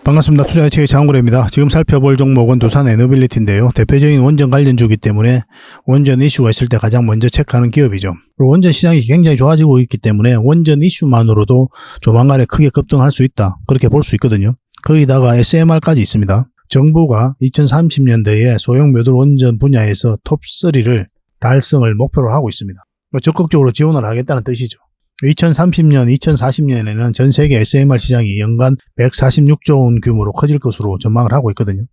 반갑습니다. 투자의체의 장원구래입니다. 지금 살펴볼 종목은 두산 에너빌리티인데요. 대표적인 원전 관련주기 때문에 원전 이슈가 있을 때 가장 먼저 체크하는 기업이죠. 그리고 원전 시장이 굉장히 좋아지고 있기 때문에 원전 이슈만으로도 조만간에 크게 급등할 수 있다. 그렇게 볼 수 있거든요. 거기다가 SMR까지 있습니다. 정부가 2030년대에 소형 모듈 원전 분야에서 톱3를 달성을 목표로 하고 있습니다. 적극적으로 지원을 하겠다는 뜻이죠. 2030년, 2040년에는 전 세계 SMR 시장이 연간 146조 원 규모로 커질 것으로 전망을 하고 있거든요.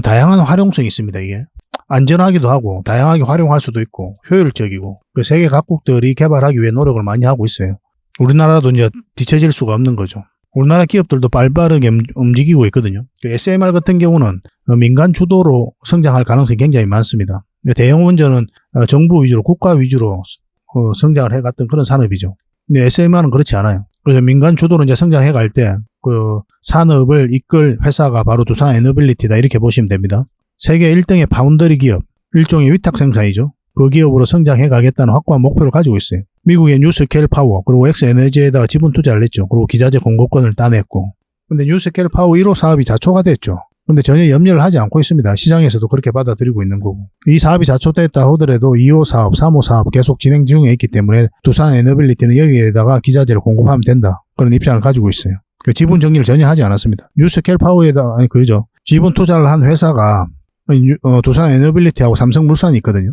다양한 활용성이 있습니다. 이게 안전하기도 하고 다양하게 활용할 수도 있고 효율적이고 세계 각국들이 개발하기 위해 노력을 많이 하고 있어요. 우리나라도 이제 뒤처질 수가 없는 거죠. 우리나라 기업들도 빠르게 움직이고 있거든요. SMR 같은 경우는 민간 주도로 성장할 가능성이 굉장히 많습니다. 대형 원전은 정부 위주로 국가 위주로 성장을 해갔던 그런 산업이죠. 근데 SMR은 그렇지 않아요. 그래서 민간 주도로 이제 성장해 갈 때 그 산업을 이끌 회사가 바로 두산 에너빌리티다 이렇게 보시면 됩니다. 세계 1등의 파운더리 기업, 일종의 위탁 생산이죠. 그 기업으로 성장해 가겠다는 확고한 목표를 가지고 있어요. 미국의 뉴스케일 파워 그리고 엑스에너지에다가 지분 투자를 했죠. 그리고 기자재 공급권을 따냈고. 근데 뉴스케일 파워 1호 사업이 자초가 됐죠. 근데 전혀 염려를 하지 않고 있습니다. 시장에서도 그렇게 받아들이고 있는 거고. 이 사업이 자초됐다 하더라도 2호 사업, 3호 사업 계속 진행 중에 있기 때문에 두산 에너빌리티는 여기에다가 기자재를 공급하면 된다. 그런 입장을 가지고 있어요. 그 지분 정리를 전혀 하지 않았습니다. 뉴스케일 파워에다가, 지분 투자를 한 회사가 두산 에너빌리티하고 삼성물산이 있거든요.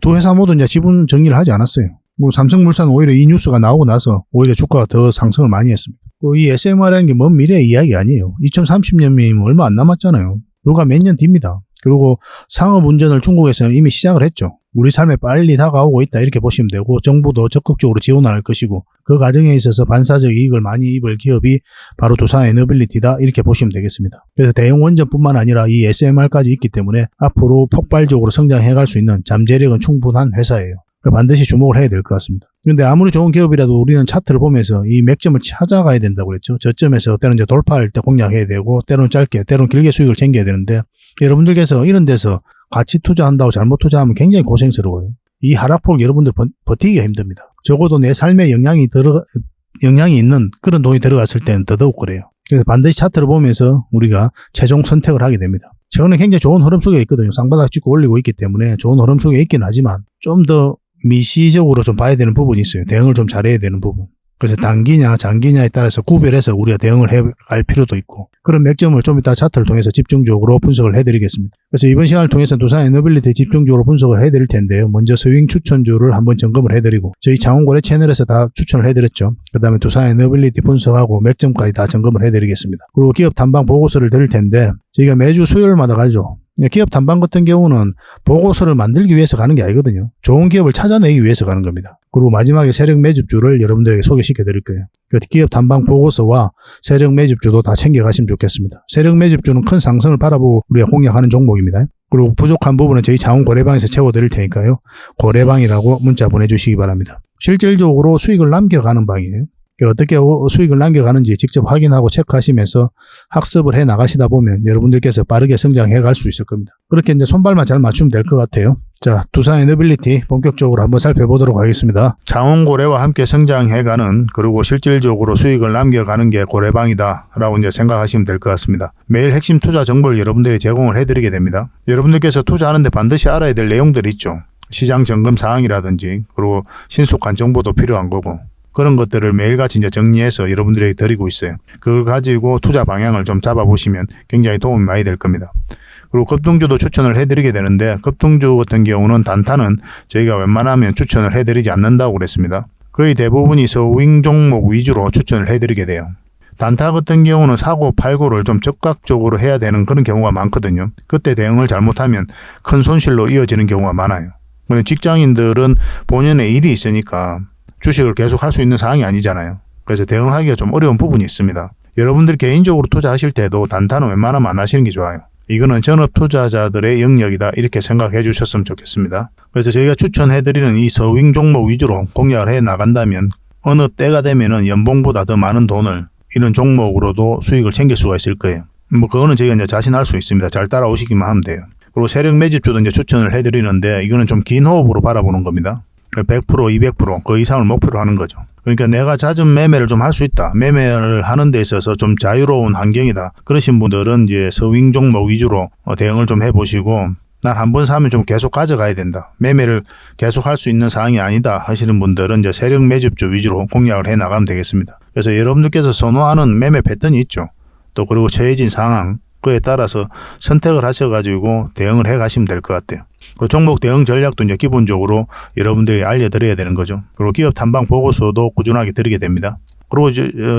두 회사 모두 이제 지분 정리를 하지 않았어요. 삼성물산은 오히려 이 뉴스가 나오고 나서 오히려 주가가 더 상승을 많이 했습니다. 이 SMR이라는 게 먼 미래의 이야기 아니에요. 2030년이면 얼마 안 남았잖아요. 불과 몇 년 뒤입니다. 그리고 상업 운전을 중국에서는 이미 시작을 했죠. 우리 삶에 빨리 다가오고 있다 이렇게 보시면 되고 정부도 적극적으로 지원할 것이고 그 과정에 있어서 반사적 이익을 많이 입을 기업이 바로 두산 에너빌리티다 이렇게 보시면 되겠습니다. 그래서 대형 원전뿐만 아니라 이 SMR까지 있기 때문에 앞으로 폭발적으로 성장해 갈 수 있는 잠재력은 충분한 회사예요. 반드시 주목을 해야 될 것 같습니다. 그런데 아무리 좋은 기업이라도 우리는 차트를 보면서 이 맥점을 찾아가야 된다고 그랬죠. 저점에서 때로는 이제 돌파할 때 공략해야 되고 때로는 짧게 때로는 길게 수익을 챙겨야 되는데 여러분들께서 이런 데서 같이 투자한다고 잘못 투자하면 굉장히 고생스러워요. 이 하락폭 여러분들 버티기가 힘듭니다. 적어도 내 삶에 영향이 있는 그런 돈이 들어갔을 때는 더더욱 그래요. 그래서 반드시 차트를 보면서 우리가 최종 선택을 하게 됩니다. 최근에 굉장히 좋은 흐름 속에 있거든요. 쌍바닥 찍고 올리고 있기 때문에 좋은 흐름 속에 있긴 하지만 좀 더 미시적으로 좀 봐야 되는 부분이 있어요. 대응을 좀 잘해야 되는 부분. 그래서 단기냐 장기냐에 따라서 구별해서 우리가 대응을 해갈 필요도 있고 그런 맥점을 좀 이따 차트를 통해서 집중적으로 분석을 해드리겠습니다. 그래서 이번 시간을 통해서 두산 에너빌리티 집중적으로 분석을 해드릴 텐데요. 먼저 스윙 추천주를 한번 점검을 해드리고 저희 장원고래 채널에서 다 추천을 해드렸죠. 그 다음에 두산 에너빌리티 분석하고 맥점까지 다 점검을 해드리겠습니다. 그리고 기업 탐방 보고서를 드릴 텐데 저희가 매주 수요일마다 가죠. 기업 탐방 같은 경우는 보고서를 만들기 위해서 가는 게 아니거든요. 좋은 기업을 찾아내기 위해서 가는 겁니다. 그리고 마지막에 세력 매집주를 여러분들에게 소개시켜 드릴 거예요. 기업 탐방 보고서와 세력 매집주도 다 챙겨가시면 좋겠습니다. 세력 매집주는 큰 상승을 바라보고 우리가 공략하는 종목입니다. 그리고 부족한 부분은 저희 자원 고래방에서 채워드릴 테니까요. 고래방이라고 문자 보내주시기 바랍니다. 실질적으로 수익을 남겨가는 방이에요. 어떻게 수익을 남겨가는지 직접 확인하고 체크하시면서 학습을 해 나가시다 보면 여러분들께서 빠르게 성장해 갈 수 있을 겁니다. 그렇게 이제 손발만 잘 맞추면 될 것 같아요. 자, 두산 에너빌리티 본격적으로 한번 살펴보도록 하겠습니다. 장원고래와 함께 성장해가는 그리고 실질적으로 수익을 남겨가는 게 고래방이다 라고 이제 생각하시면 될 것 같습니다. 매일 핵심 투자 정보를 여러분들이 제공을 해드리게 됩니다. 여러분들께서 투자하는데 반드시 알아야 될 내용들이 있죠. 시장 점검 사항이라든지 그리고 신속한 정보도 필요한 거고 그런 것들을 매일같이 이제 정리해서 여러분들에게 드리고 있어요. 그걸 가지고 투자 방향을 좀 잡아보시면 굉장히 도움이 많이 될 겁니다. 그리고 급등주도 추천을 해드리게 되는데 급등주 같은 경우는 단타는 저희가 웬만하면 추천을 해드리지 않는다고 그랬습니다. 거의 대부분이 서윙 종목 위주로 추천을 해드리게 돼요. 단타 같은 경우는 사고 팔고를 좀 적극적으로 해야 되는 그런 경우가 많거든요. 그때 대응을 잘못하면 큰 손실로 이어지는 경우가 많아요. 직장인들은 본연의 일이 있으니까 주식을 계속 할 수 있는 상황이 아니잖아요. 그래서 대응하기가 좀 어려운 부분이 있습니다. 여러분들 개인적으로 투자하실 때도 단타는 웬만하면 안 하시는 게 좋아요. 이거는 전업 투자자들의 영역이다 이렇게 생각해 주셨으면 좋겠습니다. 그래서 저희가 추천해드리는 이 서윙 종목 위주로 공략을 해 나간다면 어느 때가 되면은 연봉보다 더 많은 돈을 이런 종목으로도 수익을 챙길 수가 있을 거예요. 그거는 저희가 이제 자신할 수 있습니다. 잘 따라오시기만 하면 돼요. 그리고 세력 매집주도 이제 추천을 해드리는데 이거는 좀 긴 호흡으로 바라보는 겁니다. 100%, 200%, 그 이상을 목표로 하는 거죠. 그러니까 내가 잦은 매매를 좀 할 수 있다. 매매를 하는 데 있어서 좀 자유로운 환경이다. 그러신 분들은 이제 서윙 종목 위주로 대응을 좀 해보시고, 난 한 번 사면 좀 계속 가져가야 된다. 매매를 계속 할 수 있는 상황이 아니다 하시는 분들은 이제 세력 매집주 위주로 공략을 해 나가면 되겠습니다. 그래서 여러분들께서 선호하는 매매 패턴이 있죠. 또 그리고 처해진 상황, 그에 따라서 선택을 하셔가지고 대응을 해 가시면 될 것 같아요. 그리고 종목 대응 전략도 이제 기본적으로 여러분들이 알려드려야 되는 거죠. 그리고 기업 탐방 보고서도 꾸준하게 드리게 됩니다. 그리고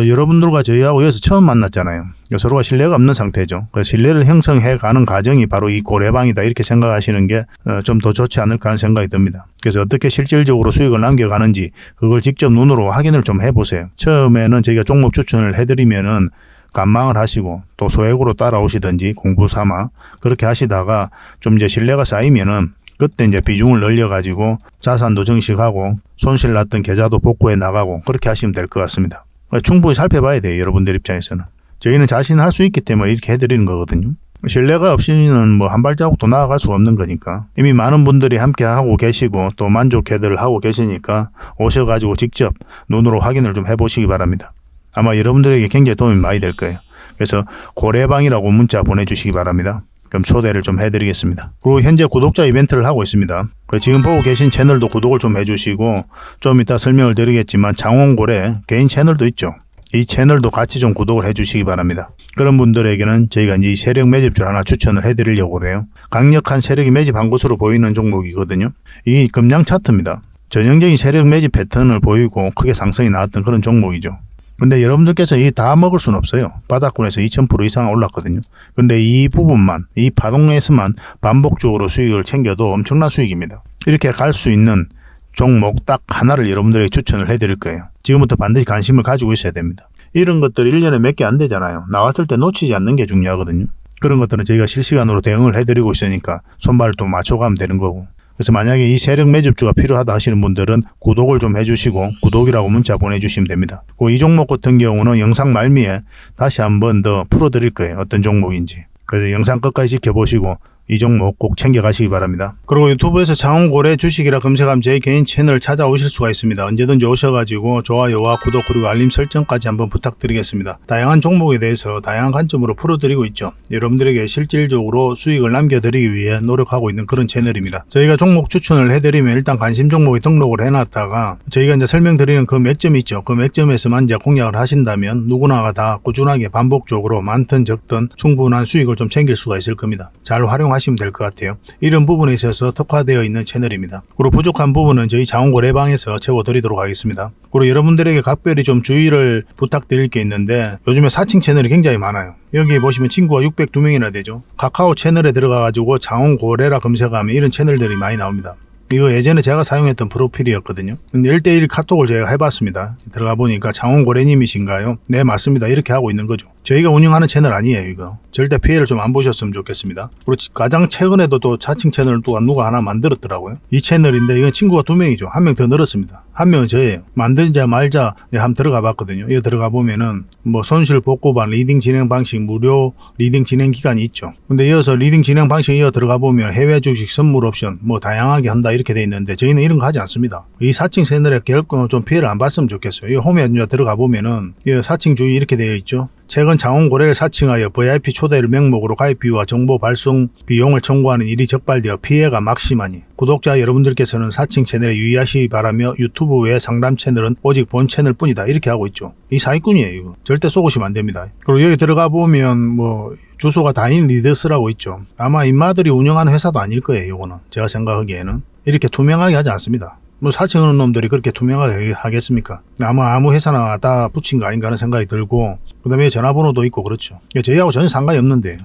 여러분들과 저희하고 여기서 처음 만났잖아요. 서로가 신뢰가 없는 상태죠. 그래서 신뢰를 형성해 가는 과정이 바로 이 고래방이다 이렇게 생각하시는 게 좀 더 좋지 않을까 하는 생각이 듭니다. 그래서 어떻게 실질적으로 수익을 남겨가는지 그걸 직접 눈으로 확인을 좀 해보세요. 처음에는 저희가 종목 추천을 해드리면은 관망을 하시고 또 소액으로 따라오시든지 공부 삼아 그렇게 하시다가 좀 이제 신뢰가 쌓이면은 그때 이제 비중을 늘려가지고 자산도 증식하고 손실 났던 계좌도 복구해 나가고 그렇게 하시면 될 것 같습니다. 충분히 살펴봐야 돼요. 여러분들 입장에서는. 저희는 자신할 수 있기 때문에 이렇게 해드리는 거거든요. 신뢰가 없이는 뭐 한 발자국도 나아갈 수가 없는 거니까. 이미 많은 분들이 함께 하고 계시고 또 만족해들 하고 계시니까 오셔가지고 직접 눈으로 확인을 좀 해보시기 바랍니다. 아마 여러분들에게 굉장히 도움이 많이 될 거예요. 그래서 고래방이라고 문자 보내주시기 바랍니다. 그럼 초대를 좀 해드리겠습니다. 그리고 현재 구독자 이벤트를 하고 있습니다. 지금 보고 계신 채널도 구독을 좀 해주시고 좀 이따 설명을 드리겠지만 장원고래 개인 채널도 있죠. 이 채널도 같이 좀 구독을 해주시기 바랍니다. 그런 분들에게는 저희가 이제 세력 매집줄 하나 추천을 해드리려고 그래요. 강력한 세력이 매집한 것으로 보이는 종목이거든요. 이게 금량 차트입니다. 전형적인 세력 매집 패턴을 보이고 크게 상승이 나왔던 그런 종목이죠. 근데 여러분들께서 이 다 먹을 수는 없어요. 바닥권에서 2000% 이상 올랐거든요. 근데 이 부분만, 이 파동에서만 반복적으로 수익을 챙겨도 엄청난 수익입니다. 이렇게 갈 수 있는 종목 딱 하나를 여러분들에게 추천을 해드릴 거예요. 지금부터 반드시 관심을 가지고 있어야 됩니다. 이런 것들 1년에 몇 개 안 되잖아요. 나왔을 때 놓치지 않는 게 중요하거든요. 그런 것들은 저희가 실시간으로 대응을 해드리고 있으니까 손발을 또 맞춰가면 되는 거고. 그래서 만약에 이 세력 매집주가 필요하다 하시는 분들은 구독을 좀 해주시고 구독이라고 문자 보내주시면 됩니다. 이 종목 같은 경우는 영상 말미에 다시 한번 더 풀어드릴 거예요. 어떤 종목인지. 그래서 영상 끝까지 지켜보시고 이 종목 꼭 챙겨가시기 바랍니다. 그리고 유튜브에서 장원고래 주식이라 검색하면 제 개인 채널 찾아오실 수가 있습니다. 언제든지 오셔가지고 좋아요와 구독 그리고 알림 설정까지 한번 부탁드리겠습니다. 다양한 종목에 대해서 다양한 관점으로 풀어드리고 있죠. 여러분들에게 실질적으로 수익을 남겨드리기 위해 노력하고 있는 그런 채널입니다. 저희가 종목 추천을 해드리면 일단 관심 종목에 등록을 해놨다가 저희가 이제 설명드리는 그 맥점이 있죠. 그 맥점에서만 이제 공략을 하신다면 누구나가 다 꾸준하게 반복적으로 많든 적든 충분한 수익을 좀 챙길 수가 있을 겁니다. 잘 활용하시면 될 것 같아요. 이런 부분에 있어서 특화되어 있는 채널입니다. 그리고 부족한 부분은 저희 장원고래방에서 채워드리도록 하겠습니다. 그리고 여러분들에게 각별히 좀 주의를 부탁드릴 게 있는데 요즘에 사칭 채널이 굉장히 많아요. 여기 보시면 친구가 602명이나 되죠. 카카오 채널에 들어가가지고 장원고래라 검색하면 이런 채널들이 많이 나옵니다. 이거 예전에 제가 사용했던 프로필이었거든요. 근데 1대1 카톡을 제가 해봤습니다. 들어가 보니까 장원고래님이신가요? 네, 맞습니다. 이렇게 하고 있는 거죠. 저희가 운영하는 채널 아니에요, 이거. 절대 피해를 좀 안 보셨으면 좋겠습니다. 그리고 가장 최근에도 또 자칭 채널을 또 누가 하나 만들었더라고요. 이 채널인데 이건 친구가 2명이죠. 1명 더 늘었습니다. 1명은 저예요. 만들자 말자 한번 들어가 봤거든요. 이거 들어가 보면은 뭐 손실 복구반 리딩 진행 방식 무료 리딩 진행 기간이 있죠. 근데 이어서 리딩 진행 방식 이어 들어가 보면 해외 주식 선물 옵션 뭐 다양하게 한다 이렇게 돼 있는데 저희는 이런 거 하지 않습니다. 이 사칭 채널에 결코 좀 피해를 안 봤으면 좋겠어요. 이 홈에 들어가 보면은 이 사칭 주의 이렇게 되어 있죠. 최근 장원고래를 사칭하여 VIP 초대를 명목으로 가입비와 정보 발송 비용을 청구하는 일이 적발되어 피해가 막심하니 구독자 여러분들께서는 사칭 채널에 유의하시기 바라며 유튜브 외 상담 채널은 오직 본 채널 뿐이다 이렇게 하고 있죠. 이 사기꾼이에요. 이거. 절대 쏘고시면 안 됩니다. 그리고 여기 들어가 보면 뭐 주소가 다인 리더스라고 있죠. 아마 인마들이 운영하는 회사도 아닐 거예요. 이거는 제가 생각하기에는 이렇게 투명하게 하지 않습니다. 뭐 사칭하는 놈들이 그렇게 투명하게 하겠습니까? 아무 회사나 다 붙인 거 아닌가 하는 생각이 들고 그 다음에 전화번호도 있고 그렇죠. 저희하고 전혀 상관이 없는데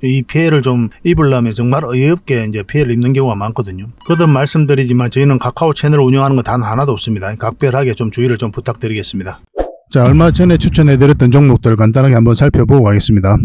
이 피해를 좀 입으려면 정말 어이없게 이제 피해를 입는 경우가 많거든요. 거듭 말씀드리지만 저희는 카카오 채널을 운영하는 건 단 하나도 없습니다. 각별하게 좀 주의를 좀 부탁드리겠습니다. 자, 얼마 전에 추천해드렸던 종목들 간단하게 한번 살펴보고 가겠습니다.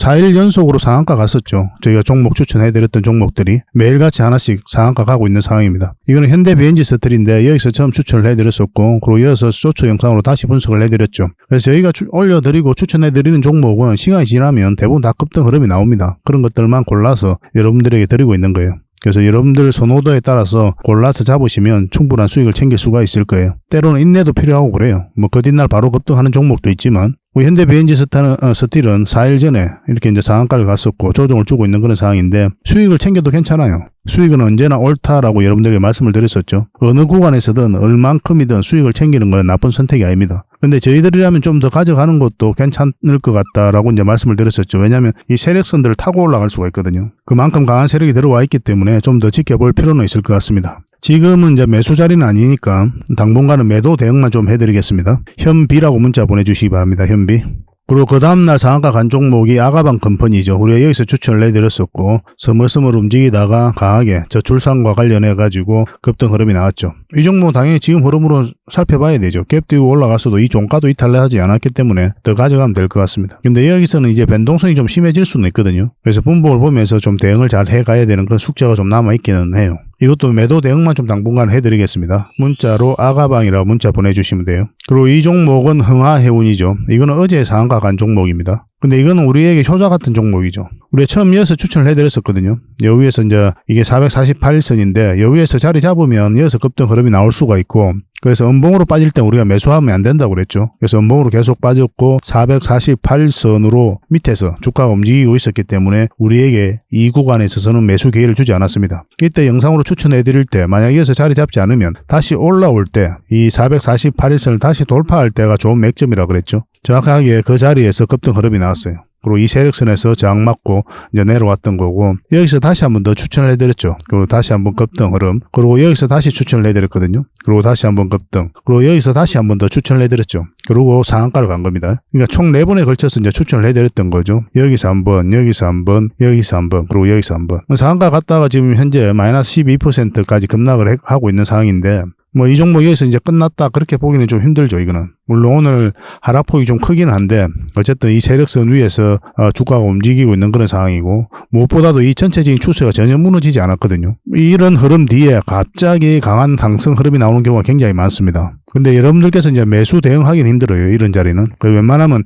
4일 연속으로 상한가 갔었죠. 저희가 종목 추천해드렸던 종목들이 매일같이 하나씩 상한가 가고 있는 상황입니다. 이거는 현대비엔지스틸인데 여기서 처음 추천을 해드렸었고 그리고 이어서 쇼츠 영상으로 다시 분석을 해드렸죠. 그래서 저희가 올려드리고 추천해드리는 종목은 시간이 지나면 대부분 다 급등 흐름이 나옵니다. 그런 것들만 골라서 여러분들에게 드리고 있는 거예요. 그래서 여러분들 선호도에 따라서 골라서 잡으시면 충분한 수익을 챙길 수가 있을 거예요. 때로는 인내도 필요하고 그래요. 뭐 그 뒷날 바로 급등하는 종목도 있지만 현대 BNG 스틸은 4일 전에 이렇게 이제 상한가를 갔었고 조정을 주고 있는 그런 상황인데 수익을 챙겨도 괜찮아요. 수익은 언제나 옳다라고 여러분들에게 말씀을 드렸었죠. 어느 구간에서든 얼만큼이든 수익을 챙기는 건 나쁜 선택이 아닙니다. 근데 저희들이라면 좀 더 가져가는 것도 괜찮을 것 같다라고 이제 말씀을 드렸었죠. 왜냐하면 이 세력선들을 타고 올라갈 수가 있거든요. 그만큼 강한 세력이 들어와 있기 때문에 좀 더 지켜볼 필요는 있을 것 같습니다. 지금은 이제 매수 자리는 아니니까 당분간은 매도 대응만 좀 해드리겠습니다. 현비라고 문자 보내주시기 바랍니다. 현비. 그리고 그 다음날 상한가 간 종목이 아가방 컴퍼니죠. 우리가 여기서 추천을 해드렸었고 서머서머 움직이다가 강하게 저출산과 관련해가지고 급등 흐름이 나왔죠. 이 종목은 당연히 지금 흐름으로 살펴봐야 되죠. 갭 띄고 올라갔어도 이 종가도 이탈하지 않았기 때문에 더 가져가면 될 것 같습니다. 근데 여기서는 이제 변동성이 좀 심해질 수는 있거든요. 그래서 분봉을 보면서 좀 대응을 잘 해가야 되는 그런 숙제가 좀 남아있기는 해요. 이것도 매도 대응만 좀 당분간 해드리겠습니다. 문자로 아가방이라고 문자 보내주시면 돼요. 그리고 이 종목은 흥하해운이죠. 이거는 어제 상한가 간 종목입니다. 근데 이거는 우리에게 효자 같은 종목이죠. 우리가 처음 이어서 추천을 해드렸었거든요. 여기에서 이제 이게 448선인데 여기에서 자리 잡으면 이어서 급등 흐름이 나올 수가 있고 그래서 음봉으로 빠질 때 우리가 매수하면 안 된다고 그랬죠. 그래서 음봉으로 계속 빠졌고 448선으로 밑에서 주가가 움직이고 있었기 때문에 우리에게 이 구간에 있어서는 매수 기회를 주지 않았습니다. 이때 영상으로 추천해 드릴 때 만약 이어서 자리 잡지 않으면 다시 올라올 때 이 448선을 다시 돌파할 때가 좋은 맥점이라고 그랬죠. 정확하게 그 자리에서 급등 흐름이 나왔어요. 그리고 이 세력선에서 저항 맞고 이제 내려왔던 거고 여기서 다시 한번 더 추천을 해드렸죠. 그리고 다시 한번 급등 흐름. 그리고 여기서 다시 추천을 해드렸거든요. 그리고 다시 한번 급등. 그리고 여기서 다시 한번 더 추천을 해드렸죠. 그리고 상한가로 간 겁니다. 그러니까 총 4번에 걸쳐서 이제 추천을 해드렸던 거죠. 여기서 한번, 여기서 한번, 여기서 한번, 그리고 여기서 한번. 상한가 갔다가 지금 현재 마이너스 12%까지 급락을 하고 있는 상황인데 뭐 이 종목 여기서 이제 끝났다 그렇게 보기는 좀 힘들죠. 이거는 물론 오늘 하락폭이 좀 크긴 한데 어쨌든 이 세력선 위에서 주가가 움직이고 있는 그런 상황이고 무엇보다도 이 전체적인 추세가 전혀 무너지지 않았거든요. 이런 흐름 뒤에 갑자기 강한 상승 흐름이 나오는 경우가 굉장히 많습니다. 근데 여러분들께서 이제 매수 대응하기는 힘들어요. 이런 자리는. 웬만하면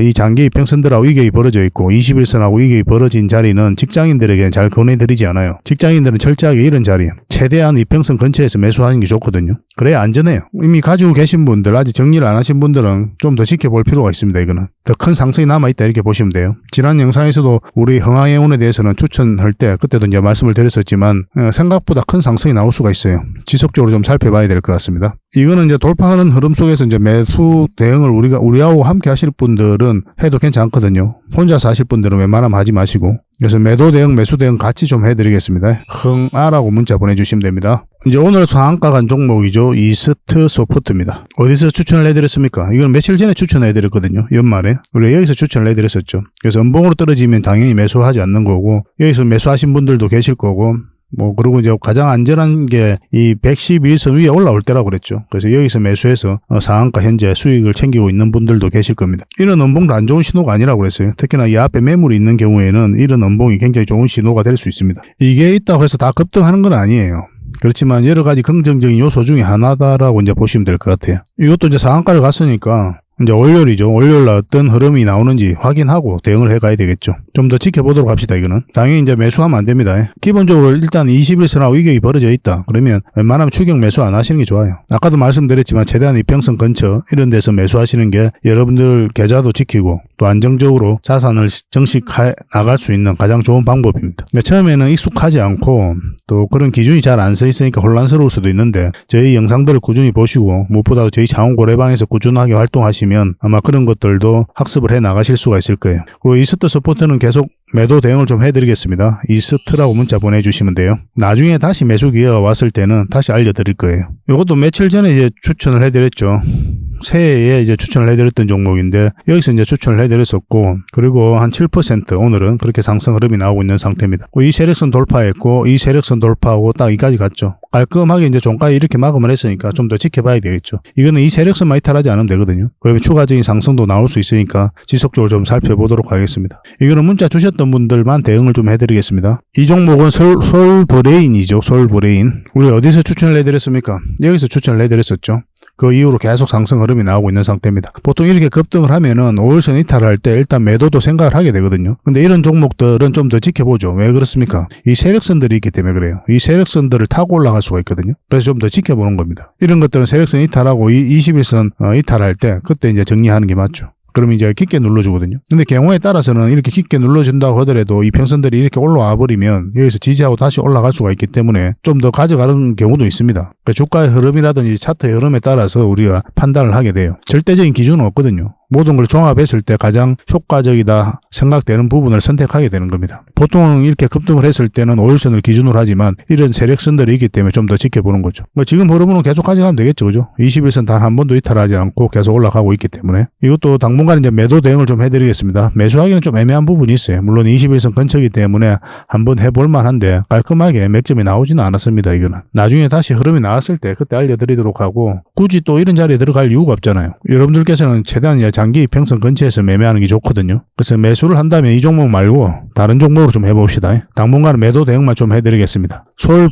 이 장기 이평선들하고 이격이 벌어져 있고 21선하고 이격이 벌어진 자리는 직장인들에게 잘 권해드리지 않아요. 직장인들은 철저하게 이런 자리 최대한 이평선 근처에서 매수하는 게 좋거든요. 그래야 안전해요. 이미 가지고 계신 분들 아직 정리를 안 하신 분들은 좀 더 지켜볼 필요가 있습니다. 이거는 더 큰 상승이 남아있다 이렇게 보시면 돼요. 지난 영상에서도 우리 흥하해운에 대해서는 추천할 때 그때도 이제 말씀을 드렸었지만 생각보다 큰 상승이 나올 수가 있어요. 지속적으로 좀 살펴봐야 될 것 같습니다. 이거는 이제 돌파하는 흐름 속에서 이제 매수 대응을 우리하고 함께 하실 분들은 해도 괜찮거든요. 혼자서 하실 분들은 웬만하면 하지 마시고 그래서 매도 대응, 매수 대응 같이 좀 해드리겠습니다. 흥아라고 문자 보내주시면 됩니다. 이제 오늘 상한가 간 종목이죠. 이스트 소프트입니다. 어디서 추천을 해드렸습니까? 이건 며칠 전에 추천해드렸거든요. 연말에. 우리 여기서 추천을 해드렸었죠. 그래서 음봉으로 떨어지면 당연히 매수하지 않는 거고 여기서 매수하신 분들도 계실 거고 그리고 이제 가장 안전한 게 이 111선 위에 올라올 때라고 그랬죠. 그래서 여기서 매수해서 상한가 현재 수익을 챙기고 있는 분들도 계실 겁니다. 이런 음봉도 안 좋은 신호가 아니라고 그랬어요. 특히나 이 앞에 매물이 있는 경우에는 이런 음봉이 굉장히 좋은 신호가 될 수 있습니다. 이게 있다고 해서 다 급등하는 건 아니에요. 그렇지만 여러 가지 긍정적인 요소 중에 하나다라고 이제 보시면 될 것 같아요. 이것도 이제 상한가를 갔으니까 이제 월요일이죠. 월요일날 어떤 흐름이 나오는지 확인하고 대응을 해가야 되겠죠. 좀 더 지켜보도록 합시다. 이거는 당연히 이제 매수하면 안 됩니다. 기본적으로 일단 21선하고 이격이 벌어져 있다. 그러면 웬만하면 추격 매수 안 하시는 게 좋아요. 아까도 말씀드렸지만 최대한 이평선 근처 이런 데서 매수하시는 게 여러분들 계좌도 지키고 또 안정적으로 자산을 정식해 나갈 수 있는 가장 좋은 방법입니다. 그러니까 처음에는 익숙하지 않고 또 그런 기준이 잘 안 서 있으니까 혼란스러울 수도 있는데 저희 영상들을 꾸준히 보시고 무엇보다도 저희 자원고래방에서 꾸준하게 활동하시면 아마 그런 것들도 학습을 해 나가실 수가 있을 거예요. 그리고 이스트 서포트는 계속 매도 대응을 좀 해드리겠습니다. 이스트라고 문자 보내주시면 돼요. 나중에 다시 매수 기회가 왔을 때는 다시 알려드릴 거예요. 이것도 며칠 전에 이제 추천을 해드렸죠. 새해에 이제 추천을 해드렸던 종목인데 여기서 이제 추천을 해드렸었고 그리고 한 7% 오늘은 그렇게 상승 흐름이 나오고 있는 상태입니다. 이 세력선 돌파했고 이 세력선 돌파하고 딱 여기까지 갔죠. 깔끔하게 이제 종가에 이렇게 마감을 했으니까 좀 더 지켜봐야 되겠죠. 이거는 이 세력선만 이탈하지 않으면 되거든요. 그러면 추가적인 상승도 나올 수 있으니까 지속적으로 좀 살펴보도록 하겠습니다. 이거는 문자 주셨던 분들만 대응을 좀 해드리겠습니다. 이 종목은 솔브레인이죠. 솔브레인. 우리 어디서 추천을 해드렸습니까? 여기서 추천을 해드렸었죠. 그 이후로 계속 상승 흐름이 나오고 있는 상태입니다. 보통 이렇게 급등을 하면은 5일선 이탈할 때 일단 매도도 생각을 하게 되거든요. 근데 이런 종목들은 좀 더 지켜보죠. 왜 그렇습니까? 이 세력선들이 있기 때문에 그래요. 이 세력선들을 타고 올라갈 수가 있거든요. 그래서 좀 더 지켜보는 겁니다. 이런 것들은 세력선 이탈하고 이 21선 이탈할 때 그때 이제 정리하는 게 맞죠. 그럼 이제 깊게 눌러주거든요. 근데 경우에 따라서는 이렇게 깊게 눌러준다고 하더라도 이 평선들이 이렇게 올라와 버리면 여기서 지지하고 다시 올라갈 수가 있기 때문에 좀 더 가져가는 경우도 있습니다. 그러니까 주가의 흐름이라든지 차트의 흐름에 따라서 우리가 판단을 하게 돼요. 절대적인 기준은 없거든요. 모든 걸 종합했을 때 가장 효과적이다 생각되는 부분을 선택하게 되는 겁니다. 보통 이렇게 급등을 했을 때는 5일선을 기준으로 하지만 이런 세력선들이 있기 때문에 좀 더 지켜보는 거죠. 지금 흐름으로 계속 가져가면 되겠죠. 그죠? 21선 단 한 번도 이탈하지 않고 계속 올라가고 있기 때문에 이것도 당분간 이제 매도 대응을 좀 해드리겠습니다. 매수하기는 좀 애매한 부분이 있어요. 물론 21선 근처이기 때문에 한번 해볼 만한데 깔끔하게 맥점이 나오지는 않았습니다. 이거는 나중에 다시 흐름이 나왔을 때 그때 알려드리도록 하고 굳이 또 이런 자리에 들어갈 이유가 없잖아요. 여러분들께서는 최대한 장기 이평선 근처에서 매매하는 게 좋거든요. 그래서 매수를 한다면 이 종목 말고 다른 종목으로 좀 해봅시다. 당분간은 매도 대응만 좀 해드리겠습니다.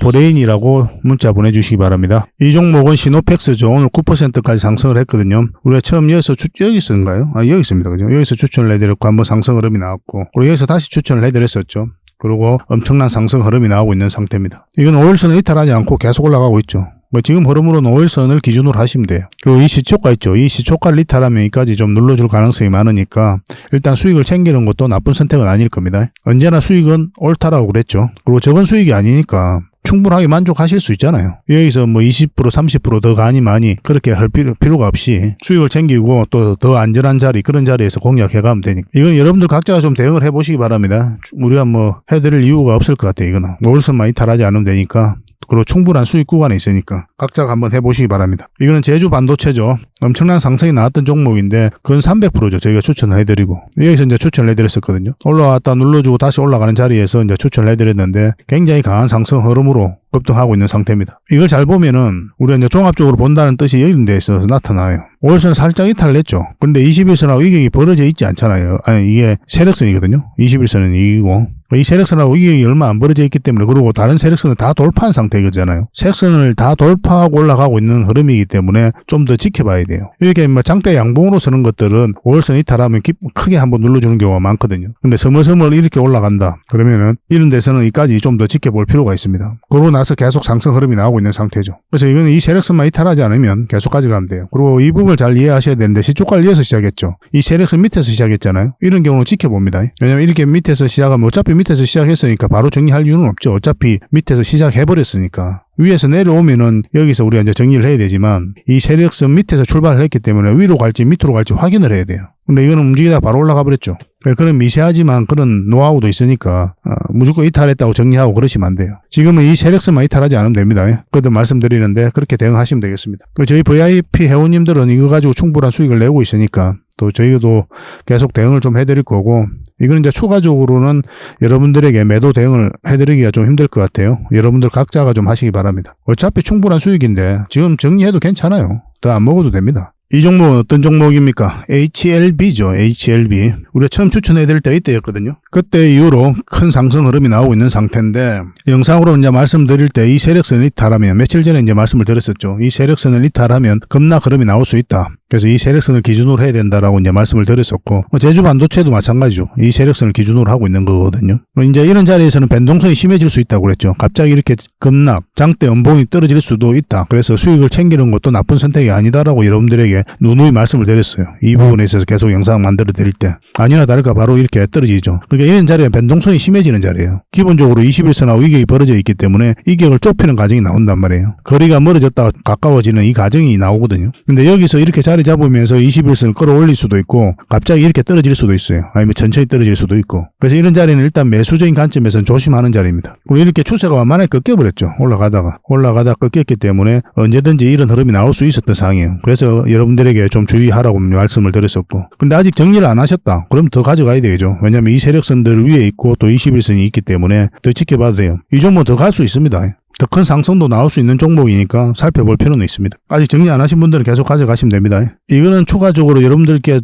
솔브레인이라고 문자 보내주시기 바랍니다. 이 종목은 시노펙스죠. 오늘 9%까지 상승을 했거든요. 우리가 처음 여기서 여기 있었는가요? 여기 있습니다. 그죠? 여기서 추천을 해드렸고 한번 상승 흐름이 나왔고 그리고 여기서 다시 추천을 해드렸었죠. 그리고 엄청난 상승 흐름이 나오고 있는 상태입니다. 이건 5일선을 이탈하지 않고 계속 올라가고 있죠. 지금 흐름으로는 5일선을 기준으로 하시면 돼요. 그리고 이 시초가 있죠. 이 시초가를 이탈하면 여기까지 좀 눌러줄 가능성이 많으니까 일단 수익을 챙기는 것도 나쁜 선택은 아닐 겁니다. 언제나 수익은 옳다라고 그랬죠. 그리고 적은 수익이 아니니까 충분하게 만족하실 수 있잖아요. 여기서 20% 30% 더 가니 많이 그렇게 할 필요가 없이 수익을 챙기고 또 더 안전한 자리 그런 자리에서 공략해가면 되니까 이건 여러분들 각자가 좀 대응을 해보시기 바랍니다. 우리가 해드릴 이유가 없을 것 같아요. 이거는 5일선만 이탈하지 않으면 되니까 그리고 충분한 수익 구간에 있으니까 각자가 한번 해보시기 바랍니다. 이거는 제주 반도체죠. 엄청난 상승이 나왔던 종목인데 그건 300%죠. 저희가 추천을 해드리고 여기서 이제 추천을 해드렸었거든요. 올라왔다 눌러주고 다시 올라가는 자리에서 이제 추천을 해드렸는데 굉장히 강한 상승 흐름으로 급등하고 있는 상태입니다. 이걸 잘 보면은 우리가 이제 종합적으로 본다는 뜻이 이런 데 있어서 나타나요. 5일선 살짝 이탈을 했죠. 근데 21선하고 이격이 벌어져 있지 않잖아요. 이게 세력선이거든요. 21선은 이기고 이 세력선하고 이격이 얼마 안 벌어져 있기 때문에 그리고 다른 세력선을 다 돌파한 상태이잖아요. 세력선을 다 돌파하고 올라가고 있는 흐름이기 때문에 좀 더 지켜봐야 돼요. 이렇게 장대 양봉으로 서는 것들은 5일선 이탈하면 크게 한번 눌러주는 경우가 많거든요. 근데 스멀스멀 이렇게 올라간다. 그러면은 이런 데서는 이까지 좀 더 지켜볼 필요가 있습니다. 그러고 나서 계속 상승 흐름이 나오고 있는 상태죠. 그래서 이거는 이 세력선만 이탈하지 않으면 계속 가져가면 돼요. 그리고 이 부분을 잘 이해하셔야 되는데 시초가를 이어서 시작했죠. 이 세력선 밑에서 시작했잖아요. 이런 경우는 지켜봅니다. 왜냐면 이렇게 밑에서 시작하면 어차피 밑에서 시작했으니까 바로 정리할 이유는 없죠. 어차피 밑에서 시작해버렸으니까. 위에서 내려오면은 여기서 우리가 이제 정리를 해야 되지만 이 세력선 밑에서 출발을 했기 때문에 위로 갈지 밑으로 갈지 확인을 해야 돼요. 근데 이거는 움직이다가 바로 올라가 버렸죠. 그런 미세하지만 그런 노하우도 있으니까 무조건 이탈했다고 정리하고 그러시면 안 돼요. 지금은 이 세력선만 이탈하지 않으면 됩니다. 그것도 말씀드리는데 그렇게 대응하시면 되겠습니다. 저희 VIP 회원님들은 이거 가지고 충분한 수익을 내고 있으니까 또 저희도 계속 대응을 좀 해드릴 거고 이건 이제 추가적으로는 여러분들에게 매도 대응을 해드리기가 좀 힘들 것 같아요. 여러분들 각자가 좀 하시기 바랍니다. 어차피 충분한 수익인데 지금 정리해도 괜찮아요. 더 안 먹어도 됩니다. 이 종목은 어떤 종목입니까? HLB죠. HLB. 우리가 처음 추천해드릴 때 이때였거든요. 그때 이후로 큰 상승 흐름이 나오고 있는 상태인데 영상으로 이제 말씀드릴 때 이 세력선을 이탈하면 며칠 전에 이제 말씀을 드렸었죠. 이 세력선을 이탈하면 급락 흐름이 나올 수 있다. 그래서 이 세력선을 기준으로 해야 된다라고 이제 말씀을 드렸었고 제주 반도체도 마찬가지죠. 이 세력선을 기준으로 하고 있는 거거든요. 이제 이런 자리에서는 변동성이 심해질 수 있다고 그랬죠. 갑자기 이렇게 급락, 장대 연봉이 떨어질 수도 있다. 그래서 수익을 챙기는 것도 나쁜 선택이 아니다라고 여러분들에게 누누이 말씀을 드렸어요. 이 부분에 있어서 계속 영상 만들어 드릴 때 아니나 다를까 바로 이렇게 떨어지죠. 그러니까 이런 자리에 변동성이 심해지는 자리예요. 기본적으로 21선하고 이격이 벌어져 있기 때문에 이격을 좁히는 과정이 나온단 말이에요. 거리가 멀어졌다가 가까워지는 이 과정이 나오거든요. 근데 여기서 이렇게 자리 잡으면서 21선을 끌어올릴 수도 있고 갑자기 이렇게 떨어질 수도 있어요. 아니면 천천히 떨어질 수도 있고. 그래서 이런 자리는 일단 매수적인 관점에서는 조심하는 자리입니다. 그리고 이렇게 추세가 완만하게 꺾여버렸죠. 올라가다가 꺾였기 때문에 언제든지 이런 흐름이 나올 수 있었던 상황이에요. 그래서 여러분들에게 좀 주의하라고 말씀을 드렸었고 근데 아직 정리를 안 하셨다. 그럼 더 가져가야 되죠. 왜냐하면 이 세력선들 위에 있고 또 21선이 있기 때문에 더 지켜봐도 돼요. 이 종목 더 갈 수 있습니다. 더 큰 상승도 나올 수 있는 종목이니까 살펴볼 필요는 있습니다. 아직 정리 안 하신 분들은 계속 가져가시면 됩니다. 이거는 추가적으로 여러분들께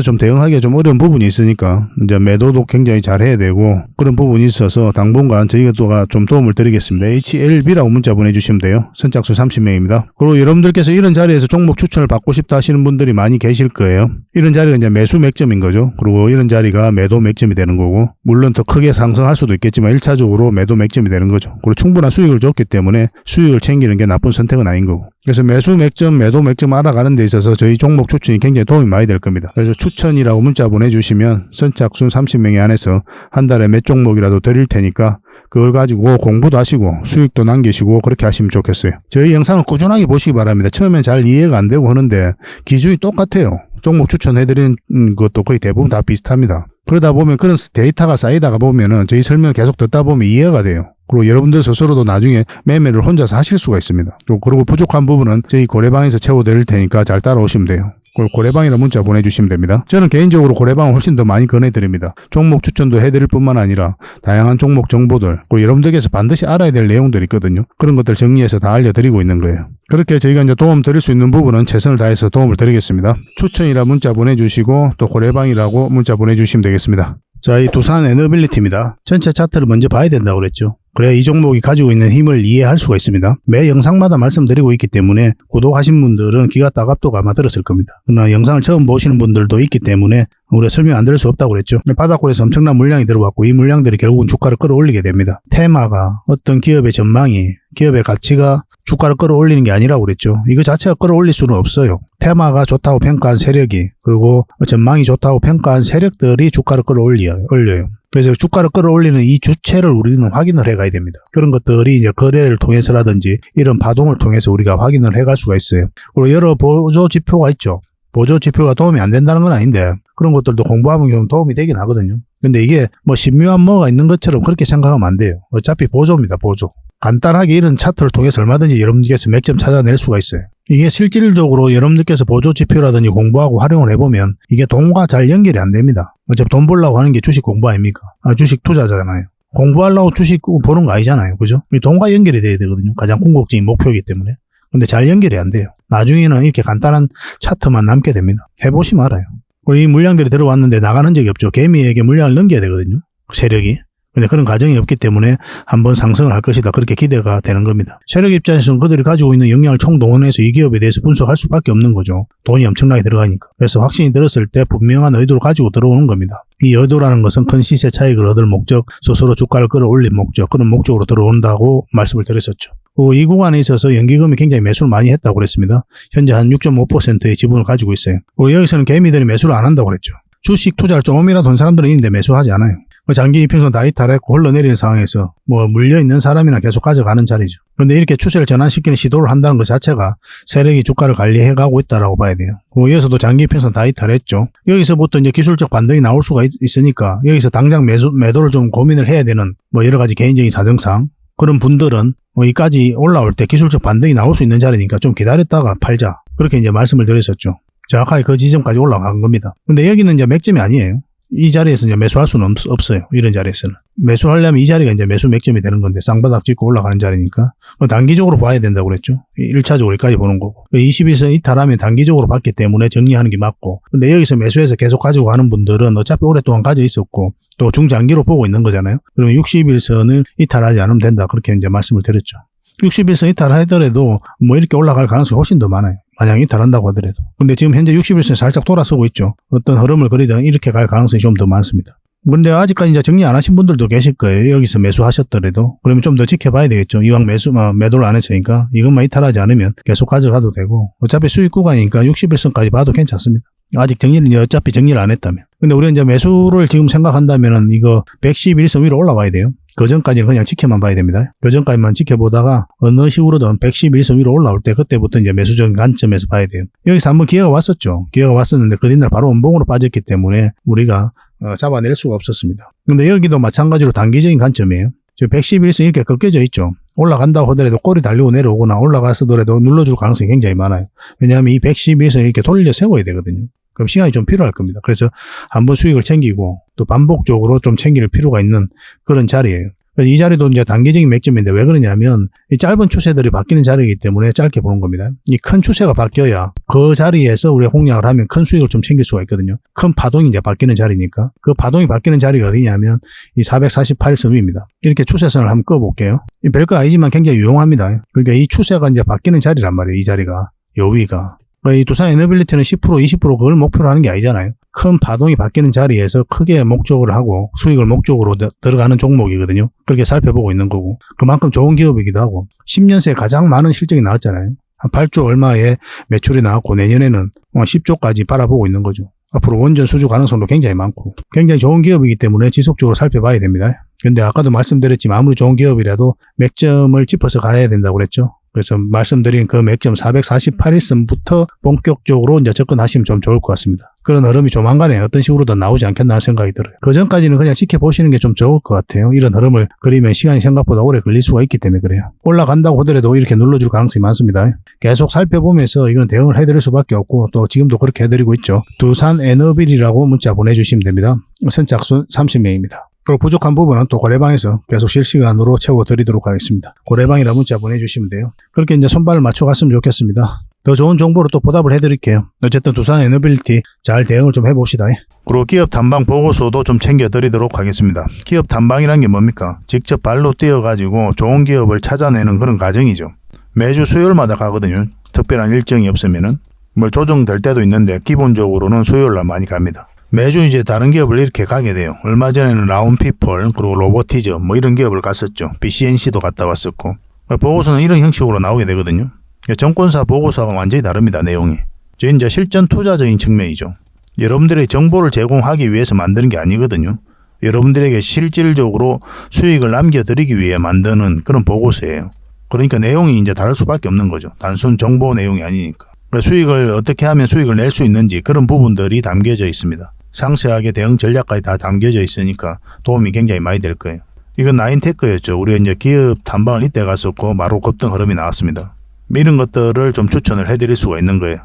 좀 대응하기가 좀 어려운 부분이 있으니까 이제 매도도 굉장히 잘 해야 되고 그런 부분이 있어서 당분간 저희가 좀 도움을 드리겠습니다. HLB라고 문자 보내주시면 돼요. 선착순 30명입니다. 그리고 여러분들께서 이런 자리에서 종목 추천을 받고 싶다 하시는 분들이 많이 계실 거예요. 이런 자리가 이제 매수 맥점인 거죠. 그리고 이런 자리가 매도 맥점이 되는 거고 물론 더 크게 상승할 수도 있겠지만 1차적으로 매도 맥점이 되는 거죠. 그리고 충분한 수익을 줬기 때문에 수익을 챙기는 게 나쁜 선택은 아닌 거고. 그래서 매수 맥점, 매도 맥점 알아가는 데 있어서 저희 종목 추천이 굉장히 도움이 많이 될 겁니다. 그래서 추천이라고 문자 보내주시면 선착순 30명이 안에서 한 달에 몇 종목이라도 드릴 테니까 그걸 가지고 공부도 하시고 수익도 남기시고 그렇게 하시면 좋겠어요. 저희 영상을 꾸준하게 보시기 바랍니다. 처음엔 잘 이해가 안 되고 하는데 기준이 똑같아요. 종목 추천해드리는 것도 거의 대부분 다 비슷합니다. 그러다 보면 그런 데이터가 쌓이다가 보면은 저희 설명 계속 듣다 보면 이해가 돼요. 그리고 여러분들 스스로도 나중에 매매를 혼자서 하실 수가 있습니다. 그리고 부족한 부분은 저희 고래방에서 채워드릴 테니까 잘 따라오시면 돼요. 고래방이라 문자 보내주시면 됩니다. 저는 개인적으로 고래방을 훨씬 더 많이 권해드립니다. 종목 추천도 해드릴 뿐만 아니라 다양한 종목 정보들, 그리고 여러분들께서 반드시 알아야 될 내용들이 있거든요. 그런 것들 정리해서 다 알려드리고 있는 거예요. 그렇게 저희가 이제 도움 드릴 수 있는 부분은 최선을 다해서 도움을 드리겠습니다. 추천이라 문자 보내주시고 또 고래방이라고 문자 보내주시면 되겠습니다. 자, 이 두산 에너빌리티입니다. 전체 차트를 먼저 봐야 된다고 그랬죠. 그래야 이 종목이 가지고 있는 힘을 이해할 수가 있습니다. 매 영상마다 말씀드리고 있기 때문에 구독하신 분들은 귀가 따갑도록 아마 들었을 겁니다. 그러나 영상을 처음 보시는 분들도 있기 때문에 우리가 설명 안 드릴 수 없다고 그랬죠. 바닥골에서 엄청난 물량이 들어왔고 이 물량들이 결국은 주가를 끌어올리게 됩니다. 테마가 어떤 기업의 전망이, 기업의 가치가 주가를 끌어올리는 게 아니라고 그랬죠. 이거 자체가 끌어올릴 수는 없어요. 테마가 좋다고 평가한 세력이, 그리고 전망이 좋다고 평가한 세력들이 주가를 끌어올려요. 그래서 주가를 끌어올리는 이 주체를 우리는 확인을 해가야 됩니다. 그런 것들이 이제 거래를 통해서라든지 이런 파동을 통해서 우리가 확인을 해갈 수가 있어요. 그리고 여러 보조 지표가 있죠. 보조 지표가 도움이 안 된다는 건 아닌데 그런 것들도 공부하면 좀 도움이 되긴 하거든요. 근데 이게 뭐 신묘한 뭐가 있는 것처럼 그렇게 생각하면 안 돼요. 어차피 보조입니다. 보조. 간단하게 이런 차트를 통해서 얼마든지 여러분들께서 맥점 찾아낼 수가 있어요. 이게 실질적으로 여러분들께서 보조 지표라든지 공부하고 활용을 해보면 이게 돈과 잘 연결이 안 됩니다. 어차피 돈 벌려고 하는 게 주식 공부 아닙니까? 주식 투자잖아요. 공부하려고 주식 보는 거 아니잖아요. 그죠? 돈과 연결이 돼야 되거든요. 가장 궁극적인 목표이기 때문에. 근데 잘 연결이 안 돼요. 나중에는 이렇게 간단한 차트만 남게 됩니다. 해보시면 알아요. 그리고 이 물량들이 들어왔는데 나가는 적이 없죠. 개미에게 물량을 넘겨야 되거든요. 세력이. 근데 그런 과정이 없기 때문에 한번 상승을 할 것이다. 그렇게 기대가 되는 겁니다. 세력 입장에서는 그들이 가지고 있는 역량을 총동원해서 이 기업에 대해서 분석할 수밖에 없는 거죠. 돈이 엄청나게 들어가니까. 그래서 확신이 들었을 때 분명한 의도를 가지고 들어오는 겁니다. 이 의도라는 것은 큰 시세 차익을 얻을 목적, 스스로 주가를 끌어올릴 목적, 그런 목적으로 들어온다고 말씀을 드렸었죠. 이 구간에 있어서 연기금이 굉장히 매수를 많이 했다고 그랬습니다. 현재 한 6.5%의 지분을 가지고 있어요. 여기서는 개미들이 매수를 안 한다고 그랬죠. 주식 투자를 조금이라도 한 사람들은 있는데 매수하지 않아요. 장기 이평선 다 이탈했고 흘러내리는 상황에서 물려있는 사람이나 계속 가져가는 자리죠. 그런데 이렇게 추세를 전환시키는 시도를 한다는 것 자체가 세력이 주가를 관리해가고 있다라고 봐야 돼요. 여기서도 장기 이평선 다 이탈했죠. 여기서부터 이제 기술적 반등이 나올 수가 있으니까 여기서 당장 매도를 좀 고민을 해야 되는 여러 가지 개인적인 사정상 그런 분들은 여기까지 올라올 때 기술적 반등이 나올 수 있는 자리니까 좀 기다렸다가 팔자. 그렇게 이제 말씀을 드렸었죠. 정확하게 그 지점까지 올라간 겁니다. 근데 여기는 이제 맥점이 아니에요. 이 자리에서 이제 매수할 수는 없어요. 이런 자리에서는. 매수하려면 이 자리가 이제 매수 맥점이 되는 건데 쌍바닥 찍고 올라가는 자리니까 단기적으로 봐야 된다고 그랬죠. 1차적으로 여기까지 보는 거고. 21선 이탈하면 단기적으로 봤기 때문에 정리하는 게 맞고. 근데 여기서 매수해서 계속 가지고 가는 분들은 어차피 오랫동안 가져 있었고 또 중장기로 보고 있는 거잖아요. 그러면 61선을 이탈하지 않으면 된다. 그렇게 이제 말씀을 드렸죠. 61선 이탈하더라도 이렇게 올라갈 가능성이 훨씬 더 많아요. 만약 이탈한다고 하더라도. 근데 지금 현재 61선 살짝 돌아서고 있죠. 어떤 흐름을 그리든 이렇게 갈 가능성이 좀 더 많습니다. 근데 아직까지 이제 정리 안 하신 분들도 계실 거예요. 여기서 매수하셨더라도. 그러면 좀 더 지켜봐야 되겠죠. 이왕 매도를 안 했으니까 이것만 이탈하지 않으면 계속 가져가도 되고 어차피 수익 구간이니까 61선까지 봐도 괜찮습니다. 아직 어차피 정리를 안 했다면. 근데 우리가 이제 매수를 지금 생각한다면은 이거 111선 위로 올라와야 돼요. 그 전까지는 그냥 지켜만 봐야 됩니다. 그 전까지만 지켜보다가 어느 식으로든 111선 위로 올라올 때 그때부터 이제 매수적인 관점에서 봐야 돼요. 여기서 한번 기회가 왔었죠. 기회가 왔었는데 그 뒷날 바로 원봉으로 빠졌기 때문에 우리가 잡아낼 수가 없었습니다. 근데 여기도 마찬가지로 단기적인 관점이에요. 111선 이렇게 꺾여져 있죠. 올라간다고 하더라도 꼬리 달리고 내려오거나 올라갔어도 눌러줄 가능성이 굉장히 많아요. 왜냐하면 이 111선 이렇게 돌려 세워야 되거든요. 그럼 시간이 좀 필요할 겁니다. 그래서 한번 수익을 챙기고 또 반복적으로 좀 챙길 필요가 있는 그런 자리예요. 이 자리도 이제 단기적인 맥점인데 왜 그러냐면 이 짧은 추세들이 바뀌는 자리이기 때문에 짧게 보는 겁니다. 이 큰 추세가 바뀌어야 그 자리에서 우리가 공략을 하면 큰 수익을 좀 챙길 수가 있거든요. 큰 파동이 이제 바뀌는 자리니까 그 파동이 바뀌는 자리가 어디냐면 이 448선 위입니다. 이렇게 추세선을 한번 꺼볼게요. 별거 아니지만 굉장히 유용합니다. 그러니까 이 추세가 이제 바뀌는 자리란 말이에요. 이 자리가, 요 위가. 이 두산 에너빌리티는 10% 20% 그걸 목표로 하는 게 아니잖아요. 큰 파동이 바뀌는 자리에서 크게 목적을 하고 수익을 목적으로 들어가는 종목이거든요. 그렇게 살펴보고 있는 거고 그만큼 좋은 기업이기도 하고 10년 새에 가장 많은 실적이 나왔잖아요. 한 8조 얼마의 매출이 나왔고 내년에는 10조까지 바라보고 있는 거죠. 앞으로 원전 수주 가능성도 굉장히 많고 굉장히 좋은 기업이기 때문에 지속적으로 살펴봐야 됩니다. 근데 아까도 말씀드렸지만 아무리 좋은 기업이라도 맥점을 짚어서 가야 된다고 그랬죠. 그래서 말씀드린 그 맥점 448일선부터 본격적으로 이제 접근하시면 좀 좋을 것 같습니다. 그런 흐름이 조만간에 어떤 식으로든 나오지 않겠나 하는 생각이 들어요. 그 전까지는 그냥 지켜보시는 게 좀 좋을 것 같아요. 이런 흐름을 그리면 시간이 생각보다 오래 걸릴 수가 있기 때문에 그래요. 올라간다고 하더라도 이렇게 눌러줄 가능성이 많습니다. 계속 살펴보면서 이건 대응을 해드릴 수밖에 없고 또 지금도 그렇게 해드리고 있죠. 두산 에너빌이라고 문자 보내주시면 됩니다. 선착순 30명입니다. 그리고 부족한 부분은 또 고래방에서 계속 실시간으로 채워드리도록 하겠습니다. 고래방이라 문자 보내주시면 돼요. 그렇게 이제 손발을 맞춰갔으면 좋겠습니다. 더 좋은 정보로 또 보답을 해드릴게요. 어쨌든 두산 에너빌리티 잘 대응을 좀 해봅시다. 그리고 기업 탐방 보고서도 좀 챙겨드리도록 하겠습니다. 기업 탐방이란 게 뭡니까? 직접 발로 뛰어가지고 좋은 기업을 찾아내는 그런 과정이죠. 매주 수요일마다 가거든요. 특별한 일정이 없으면은 뭘 조정될 때도 있는데 기본적으로는 수요일날 많이 갑니다. 매주 이제 다른 기업을 이렇게 가게 돼요. 얼마 전에는 라운피플 그리고 로보티즈 뭐 이런 기업을 갔었죠. BCNC도 갔다 왔었고 보고서는 이런 형식으로 나오게 되거든요. 정권사 보고서가 완전히 다릅니다. 내용이. 이제 실전 투자적인 측면이죠. 여러분들의 정보를 제공하기 위해서 만드는 게 아니거든요. 여러분들에게 실질적으로 수익을 남겨드리기 위해 만드는 그런 보고서예요. 그러니까 내용이 이제 다를 수밖에 없는 거죠. 단순 정보 내용이 아니니까. 수익을 어떻게 하면 수익을 낼 수 있는지 그런 부분들이 담겨져 있습니다. 상세하게 대응 전략까지 다 담겨져 있으니까 도움이 굉장히 많이 될 거예요. 이건 나인테크였죠. 우리가 이제 기업 탐방을 이때 갔었고 바로 급등 흐름이 나왔습니다. 이런 것들을 좀 추천을 해드릴 수가 있는 거예요.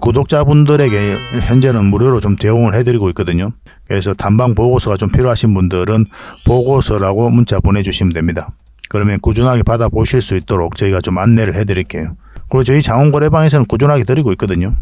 구독자분들에게 현재는 무료로 좀 제공을 해드리고 있거든요. 그래서 탐방 보고서가 좀 필요하신 분들은 보고서라고 문자 보내주시면 됩니다. 그러면 꾸준하게 받아보실 수 있도록 저희가 좀 안내를 해드릴게요. 그리고 저희 장원거래방에서는 꾸준하게 드리고 있거든요.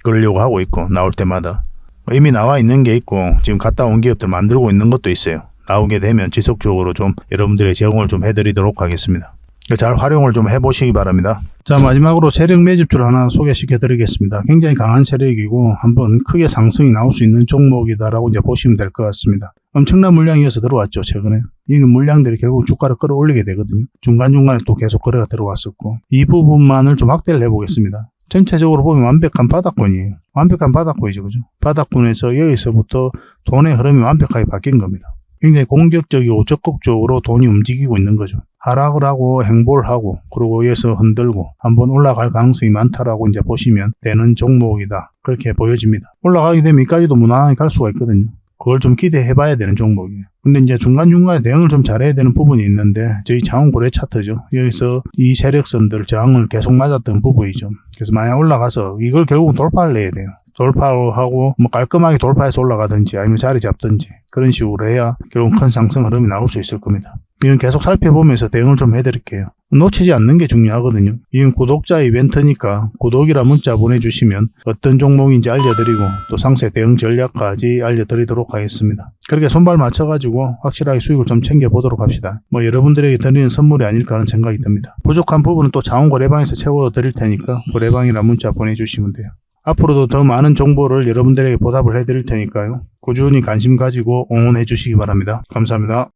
그러려고 하고 있고 나올 때마다. 이미 나와 있는 게 있고 지금 갔다 온 기업들 만들고 있는 것도 있어요. 나오게 되면 지속적으로 좀 여러분들의 제공을 좀 해드리도록 하겠습니다. 잘 활용을 좀 해보시기 바랍니다. 자, 마지막으로 세력 매집주를 하나 소개시켜 드리겠습니다. 굉장히 강한 세력이고 한번 크게 상승이 나올 수 있는 종목이다라고 이제 보시면 될 것 같습니다. 엄청난 물량이어서 들어왔죠, 최근에. 이 물량들이 결국 주가를 끌어올리게 되거든요. 중간중간에 또 계속 거래가 들어왔었고. 이 부분만을 좀 확대를 해보겠습니다. 전체적으로 보면 완벽한 바닥권이에요. 완벽한 바닥권이죠, 그죠? 바닥권에서 여기서부터 돈의 흐름이 완벽하게 바뀐 겁니다. 굉장히 공격적이고 적극적으로 돈이 움직이고 있는 거죠. 하락을 하고 행보를 하고 그리고 여기서 흔들고 한번 올라갈 가능성이 많다라고 이제 보시면 되는 종목이다. 그렇게 보여집니다. 올라가게 되면 여기까지도 무난하게 갈 수가 있거든요. 그걸 좀 기대해 봐야 되는 종목이에요. 근데 이제 중간중간에 대응을 좀 잘해야 되는 부분이 있는데 저희 장원거래 차트죠. 여기서 이 세력선들 저항을 계속 맞았던 부분이죠. 그래서 만약 올라가서 이걸 결국 돌파를 해야 돼요. 돌파하고 뭐 깔끔하게 돌파해서 올라가든지 아니면 자리 잡든지 그런 식으로 해야 결국 큰 상승 흐름이 나올 수 있을 겁니다. 이건 계속 살펴보면서 대응을 좀 해드릴게요. 놓치지 않는 게 중요하거든요. 이건 구독자 이벤트니까 구독이라 문자 보내주시면 어떤 종목인지 알려드리고 또 상세 대응 전략까지 알려드리도록 하겠습니다. 그렇게 손발 맞춰가지고 확실하게 수익을 좀 챙겨보도록 합시다. 뭐 여러분들에게 드리는 선물이 아닐까 하는 생각이 듭니다. 부족한 부분은 또 장원거래방에서 채워드릴 테니까 거래방이라 문자 보내주시면 돼요. 앞으로도 더 많은 정보를 여러분들에게 보답을 해드릴 테니까요. 꾸준히 관심 가지고 응원해 주시기 바랍니다. 감사합니다.